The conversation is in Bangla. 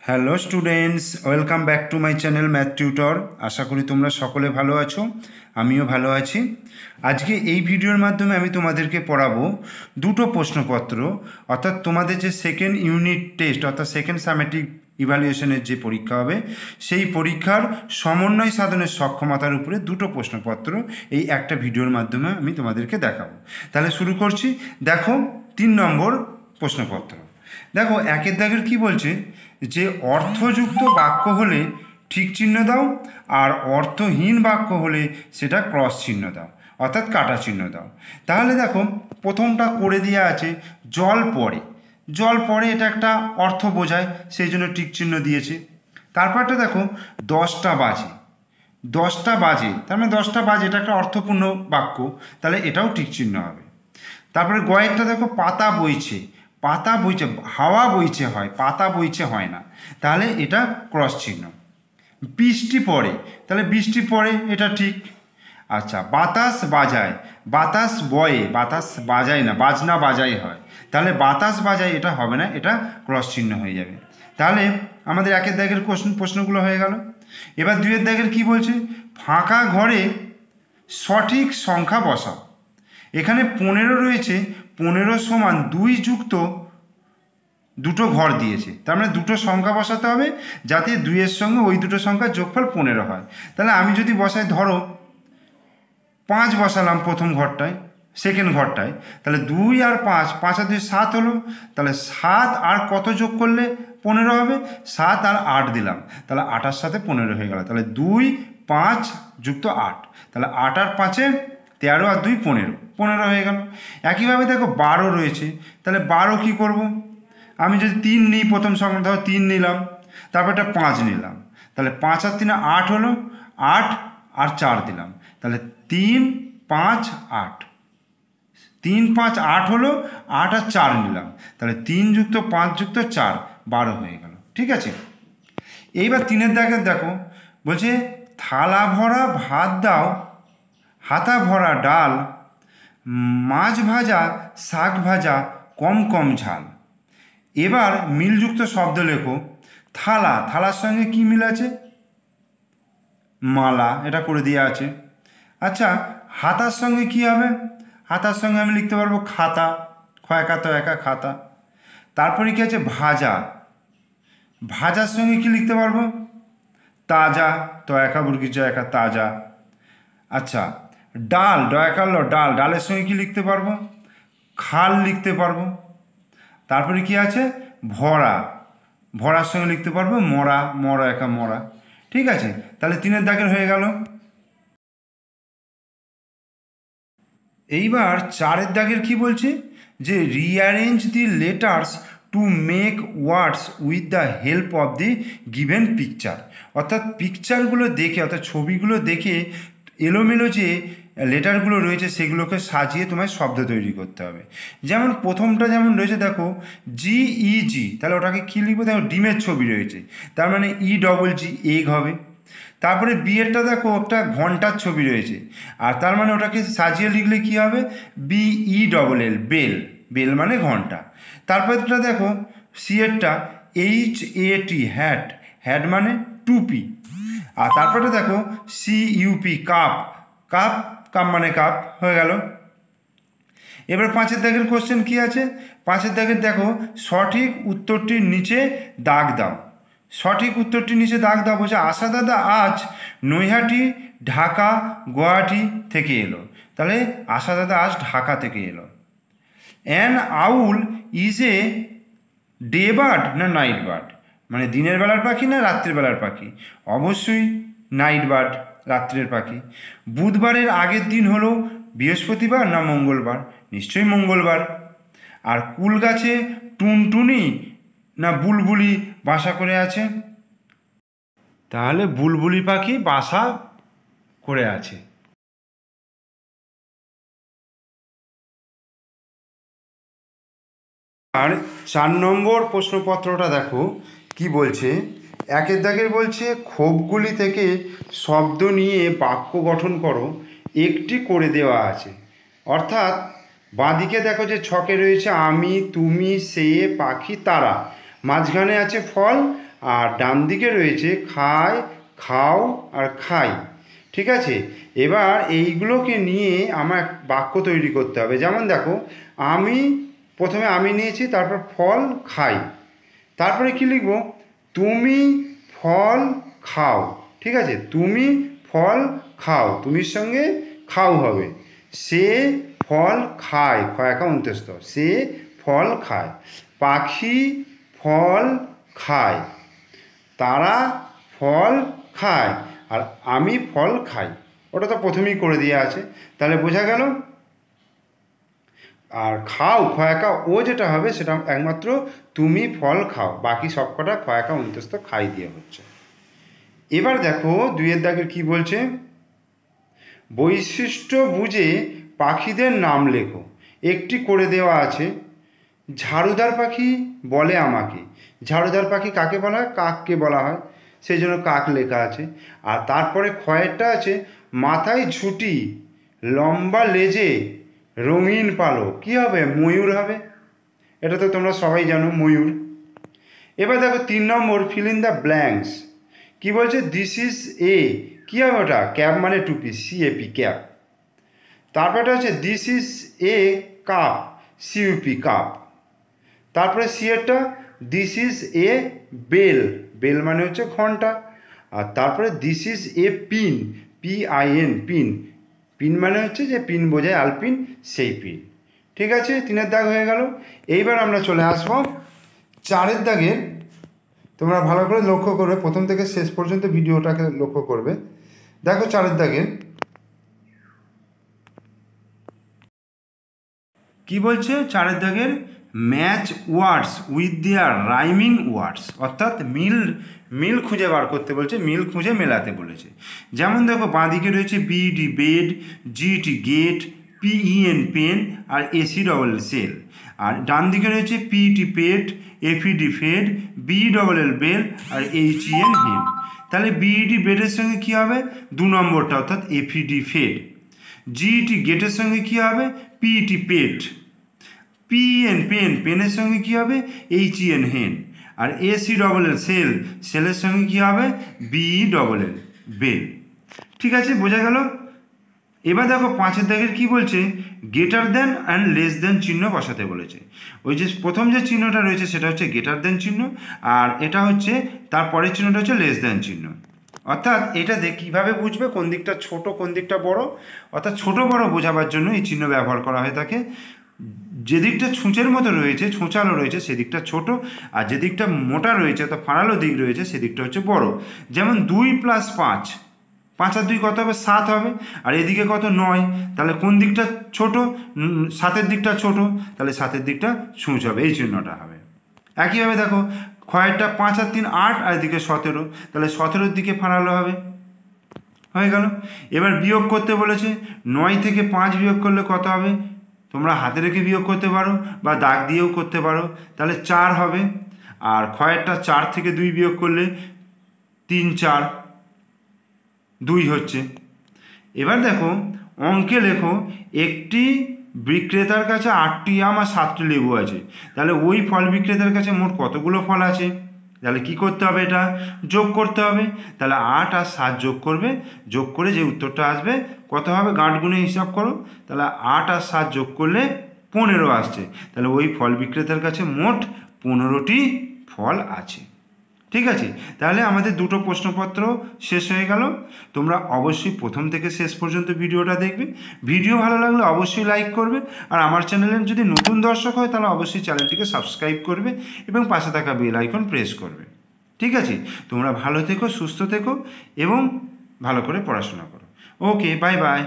Hello students, welcome back to my channel math tutor. আশা করি তোমরা সকলে ভালো আছো, আমিও ভালো আছি। আজকে এই ভিডিওর মাধ্যমে আমি তোমাদেরকে পড়াবো দুটো প্রশ্নপত্র, অর্থাৎ তোমাদের যে সেকেন্ড ইউনিট টেস্ট অর্থাৎ সেকেন্ড সামেটিক ইভ্যালুয়েশনের যে পরীক্ষা হবে সেই পরীক্ষার সমন্বয় সাধনের সক্ষমতার উপরে দুটো প্রশ্নপত্র এই একটা ভিডিওর মাধ্যমে আমি তোমাদেরকে দেখাবো। তাহলে শুরু করছি। দেখো 3 নম্বর প্রশ্নপত্র। দেখো একের দাগের কি বলছে যে অর্থযুক্ত বাক্য হলে ঠিক চিহ্ন দাও, আর অর্থহীন বাক্য হলে সেটা ক্রস চিহ্ন দাও, অর্থাৎ কাটা চিহ্ন দাও। তাহলে দেখো প্রথমটা করে দেওয়া আছে জল পড়ে। জল পড়ে এটা একটা অর্থ বোঝায়, সেই জন্য টিক চিহ্ন দিয়েছে। তারপরটা দেখো 10টা বাজে। 10টা বাজে তার মানে 10টা বাজে, এটা একটা অর্থপূর্ণ বাক্য, তাহলে এটাও টিক চিহ্ন হবে। তারপরে গয়েরটা দেখো পাতা বইছে। পাতা বইছে, হাওয়া বইছে হয়, পাতা বইছে হয় না, তাহলে এটা ক্রস চিহ্ন। বৃষ্টি পড়ে, তাহলে বৃষ্টি পড়ে এটা ঠিক। আচ্ছা, বাতাস বাজায়। বাতাস বয়ে, বাতাস বাজায় না, বাজনা বাজাই হয়, তাহলে বাতাস বাজায় এটা হবে না, এটা ক্রস চিহ্ন হয়ে যাবে। তাহলে আমাদের একের দাগের প্রশ্নগুলো হয়ে গেল। এবার দুইয়ের দাগের কি বলছে, ফাঁকা ঘরে সঠিক সংখ্যা বসাও। এখানে 15 রয়েছে, 15 সমান 2 যুক্ত দুটো ঘর দিয়েছে, তার মানে দুটো সংখ্যা বসাতে হবে যাতে 2-এর সঙ্গে ওই দুটো সংখ্যার যোগফল 15 হয়। তাহলে আমি যদি বসাই, ধরো 5 বসালাম প্রথম ঘরটায়, সেকেন্ড ঘরটায়, তাহলে 2 আর 5, 5 আর 2 7 হলো, তাহলে 7 আর কত যোগ করলে 15 হবে, 7 আর 8 দিলাম, তাহলে 8-এর সাথে 15 হয়ে গেল, তাহলে 2 5 যুক্ত 8, তাহলে 8 আর 5-এ 13 আর 2 15 হয়ে গেল। একইভাবে দেখো 12 রয়েছে, তাহলে 12 কী করব, আমি যদি 3 নিই, প্রথম সংখ্যা ধরো 3 নিলাম, তারপর একটা 5 নিলাম, তাহলে 5 আর 3 8 হলো, 8 আর 4 দিলাম, তাহলে 3 5 8, 3 5 8 হলো, 8 আর 4 নিলাম, তাহলে 3 যুক্ত 5 যুক্ত 4 12 হয়ে গেল। ঠিক আছে, এইবার 3-এর দাগে দেখো বলছে থালা ভরা ভাত দাও, হাতা ভরা ডাল, মাছ ভাজা শাক ভাজা কম কম ঝাল। এবার মিলযুক্ত শব্দ লেখো। থালা, থালার সঙ্গে কি মিল আছে, মালা, এটা করে দেওয়া আছে। আচ্ছা, হাতার সঙ্গে কি হবে, হাতার সঙ্গে আমি লিখতে পারবো খাতা, একা তো একা খাতা। তারপরে কি আছে ভাজা, ভাজার সঙ্গে কি লিখতে পারবো তাজা, তো একা বুর্গিজ একা তাজা। আচ্ছা, ডাল, ডয়াকাল ডাল, ডালের সঙ্গে কি লিখতে পারবো খাল লিখতে পারবো। তারপরে কি আছে ভরা, ভরার সঙ্গে লিখতে পারবো মরা, মরা একা মরা। ঠিক আছে, তাহলে 3-এর দাগের হয়ে গেল। এইবার 4-এর দাগের কি বলছে যে rearrange the letters to make words with the help of the given picture. অর্থাৎ পিকচারগুলো দেখে, অর্থাৎ ছবিগুলো দেখে এলোমেলো যে লেটারগুলো রয়েছে সেগুলোকে সাজিয়ে তোমায় শব্দ তৈরি করতে হবে। যেমন প্রথমটা যেমন রয়েছে দেখো GEG, তাহলে ওটাকে কী লিখবো, দেখো ডিমের ছবি রয়েছে, তার মানে EGG এগ হবে। তারপরে বিয়েরটা দেখো একটা ঘন্টার ছবি রয়েছে, আর তার মানে ওটাকে সাজিয়ে লিখলে কি হবে BELL বেল, বেল মানে ঘন্টা। তারপরটা দেখো সিয়েরটা HAT হ্যাট, হ্যাট মানে টুপি। আর তারপরে দেখো CUP কাপ, কাপ, কাপ মানে কাপ হয়ে গেল। এবার 5-এর দাগের কোশ্চেন কি আছে, 5-এর দাগের দেখো সঠিক উত্তরটির নিচে দাগ দাও। সঠিক উত্তরটির নিচে দাগ দাও বলছে আশা দাদা আজ নৈহাটি ঢাকা গুয়াহাটি থেকে এলো, তাহলে আশা দাদা আজ ঢাকা থেকে এলো। An owl is a day bird না নাইট বার্ড, মানে দিনের বেলার পাখি না রাত্রির বেলার পাখি, অবশ্যই নাইট বার্ড, রাত্রের পাখি। বুধবারের আগের দিন হলো বৃহস্পতিবার না মঙ্গলবার, নিশ্চয়ই মঙ্গলবার। আর কুল গাছে টুনটুনি না বুলবুলি বাসা করে আছে, তাহলে বুলবুলি পাখি বাসা করে আছে। আর 4 নম্বর প্রশ্নপত্রটা দেখো কি বলছে, 1-এর দাগের বলছে ক্ষোভগুলি থেকে শব্দ নিয়ে বাক্য গঠন করো, একটি করে দেওয়া আছে। অর্থাৎ বাঁদিকে দেখো যে ছকে রয়েছে আমি, তুমি, সে, পাখি, তারা, মাঝখানে আছে ফল, আর ডান দিকে রয়েছে খায়, খাও আর খাই। ঠিক আছে, এবার এইগুলোকে নিয়ে আমার বাক্য তৈরি করতে হবে। যেমন দেখো, আমি প্রথমে আমি নিয়েছি, তারপর ফল খাই, তারপরে কি লিখব, তুমি ফল খাও। ঠিক আছে, তুমি ফল খাও, তুমির সঙ্গে খাও হবে। সে ফল খায়, খয়াকা অন্তস্থ, সে ফল খায়। পাখি ফল খায়, তারা ফল খায়, আর আমি ফল খাই। ওটা তো প্রথমেই করে দেওয়া আছে, তাহলে বোঝা গেল। আর খাও খয়াকা ও যেটা হবে সেটা একমাত্র তুমি ফল খাও, বাকি সব কটা খয়াকা অন্তস্থ খাই দিয়ে হচ্ছে। এবার দেখো 2 দাগের কি বলছে, বৈশিষ্ট্য বুঝে পাখিদের নাম লেখো। একটি করে দেওয়া আছে, ঝাড়ুদার পাখি বলে আমাকে। ঝাড়ুদার পাখি কাকে বলা হয়? কাককে বলা হয়, সেই জন্য কাক লেখা আছে। আর তারপরে খয়েরটা আছে, মাথায় ঝুঁটি, লম্বা লেজে, রঙিন পালক। কী হবে? ময়ূর হবে। এটা তো তোমরা সবাই জানো, ময়ূর। এবার দেখো 3 নম্বর, ফিল ইন দ্য ব্ল্যাঙ্কস। কী বলছে? দিস ইজ এ, কী হবে ওটা? ক্যাপ মানে টুপি, সিএপি, ক্যাপ। তারপরে হচ্ছে this is a cup, C U P, cup. তারপরে সিএরটা, this is a bell, bell মানে হচ্ছে ঘন্টা। আর তারপরে this is a pin, P I N, pin, pin মানে হচ্ছে যে পিন বোঝায়, আলপিন, সেই পিন। ঠিক আছে, 3 দাগ হয়ে গেল। এইবার আমরা চলে আসবো 4 দাগের। তোমরা ভালো করে লক্ষ্য করবে, প্রথম থেকে শেষ পর্যন্ত ভিডিওটাকে লক্ষ্য করবে। দেখো 4 দাগের কি বলছে। 4 দাগের, match words with their rhyming words, অর্থাৎ মিল খুঁজে বার করতে বলছে, মিল খুঁজে মেলাতে বলেছে। যেমন দেখো, বাঁদিকে রয়েছে B D bed, G T gate, P E N pen, আর এসি ডবল সেল। আর ডান দিকে রয়েছে P T pet, F E D fed, B double L bell, আর এইচইএন হেড। তাহলে বিইডি বেডের সঙ্গে কী হবে? 2 নম্বরটা, অর্থাৎ এফইডি ফেড। জিটি গেটের সঙ্গে কী হবে? পিটি পেট। পিএন পেন, পেনের সঙ্গে কী হবে? H E N hen. আর এসি ডবল এল সেল, সেলের সঙ্গে কী হবে? B E double L bell. ঠিক আছে, বোঝা গেল। এবার দেখো 5 দাগের কি বলছে, greater than and less than চিহ্ন বসাতে বলেছে। ওই যে প্রথম যে চিহ্নটা রয়েছে সেটা হচ্ছে গ্রেটার দেন চিহ্ন, আর এটা হচ্ছে তারপরের চিহ্নটা হচ্ছে লেস দেন চিহ্ন। অর্থাৎ এটা কীভাবে বুঝবে কোন দিকটা ছোট কোন দিকটা বড়, অর্থাৎ ছোট বড় বোঝাবার জন্য এই চিহ্ন ব্যবহার করা হয়ে থাকে। যে দিকটা ছুঁচের মতো রয়েছে, ছুঁচালো রয়েছে, সেদিকটা ছোট, আর যে দিকটা মোটা রয়েছে অর্থাৎ ফাড়ালো দিক রয়েছে সেদিকটা হচ্ছে বড়। যেমন 2 + 5, 5 আর 2 কত হবে? 7 হবে। আর এদিকে কত? 9। তাহলে কোন দিকটা ছোট? 7-এর দিকটা ছোট, তাহলে 7-এর দিকটা ছুঁচ হবে, এই চিহ্নটা হবে। একইভাবে দেখো, খয়েরটা 5 আর 3 8, আর এদিকে 17, তাহলে 17-এর দিকে ফাড়ালো হবে। হয়ে গেল। এবার বিয়োগ করতে বলেছে, 9 থেকে 5 বিয়োগ করলে কত হবে? তোমরা হাতে রেখে বিয়োগ করতে পারো বা দাগ দিয়েও করতে পারো, তাহলে 4 হবে। আর খয়েরটা 4 থেকে 2 বিয়োগ করলে 3 4 2 হচ্ছে। এবার দেখো অঙ্কে লেখো, একটি বিক্রেতার কাছে 8টি আম আর 7টি লেবু আছে। তাহলে ওই ফল বিক্রেতার কাছে মোট কতগুলো ফল আছে? তাহলে কি করতে হবে? এটা যোগ করতে হবে। তাহলে 8 আর 7 যোগ করবে, যোগ করে যে উত্তরটা আসবে কত হবে? গাঁট গুণে হিসাব করো। তাহলে 8 আর 7 যোগ করলে 15 আসছে। তাহলে ওই ফল বিক্রেতার কাছে মোট 15টি ফল আছে। ঠিক আছে, তাহলে আমাদের 2টো প্রশ্নপত্র শেষ হয়ে গেল। তোমরা অবশ্যই প্রথম থেকে শেষ পর্যন্ত ভিডিওটা দেখবে। ভিডিও ভালো লাগলে অবশ্যই লাইক করবে, আর আমার চ্যানেলে যদি নতুন দর্শক হয় তাহলে অবশ্যই চ্যানেলটিকে সাবস্ক্রাইব করবে এবং পাশে থাকা বেল আইকন প্রেস করবে। ঠিক আছে, তোমরা ভালো থেকো, সুস্থ থেকো এবং ভালো করে পড়াশোনা করো। ওকে, বাই বাই।